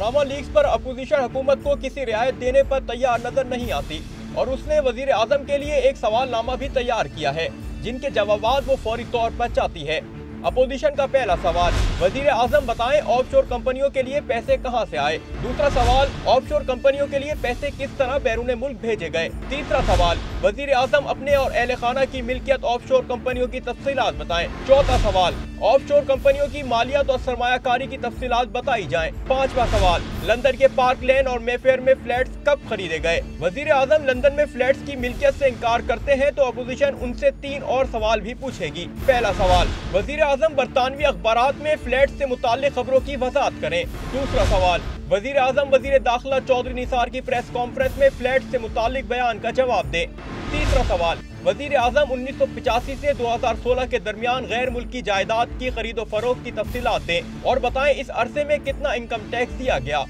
Panama leaks पर opposition हुकूमत को किसी रियायत देने पर तैयार नजर नहीं आती और उसने वजीर आजम के लिए एक सवालनामा भी तैयार किया है, जिनके जवाबात वो फौरी तौर पर चाहती है। अपोजिशन का पहला सवाल, वजीर आजम बताएं ऑफशोर कंपनियों के लिए पैसे कहां से आए। दूसरा सवाल, ऑफशोर कंपनियों के लिए पैसे किस तरह बैरून मुल्क भेजे गए। तीसरा सवाल, वजीर आजम अपने और अहल खाना की मिल्कियत ऑफशोर कंपनियों की तफसीलात बताएं। चौथा सवाल, ऑफशोर कंपनियों की मालियात और सरमायाकारी की तफसीलात बताई जाएं। पांचवा सवाल, लंदन के पार्क लेन और मेफेयर में फ्लैट्स कब खरीदे गए। वजीर आजम लंदन में फ्लैट्स की मिल्कियत से इनकार करते हैं तो अपोजिशन उनसे 3 और सवाल भी पूछेगी। पहला सवाल, वजीर आजम बरतानवी अखबारात में फ्लैट से मुताल्लिक खबरों की वजाहत करें। दूसरा सवाल, वजीर आजम वजीर दाखिला चौधरी निसार की प्रेस कॉन्फ्रेंस में फ्लैट से मुताल्लिक बयान का जवाब दें। तीसरा सवाल, वजीर आजम 1985 से 2016 के दरमियान गैर मुल्की जायदाद की खरीदो फरोख्त की तफसीलात दें और बताएं इस अरसे में कितना इनकम टैक्स दिया गया।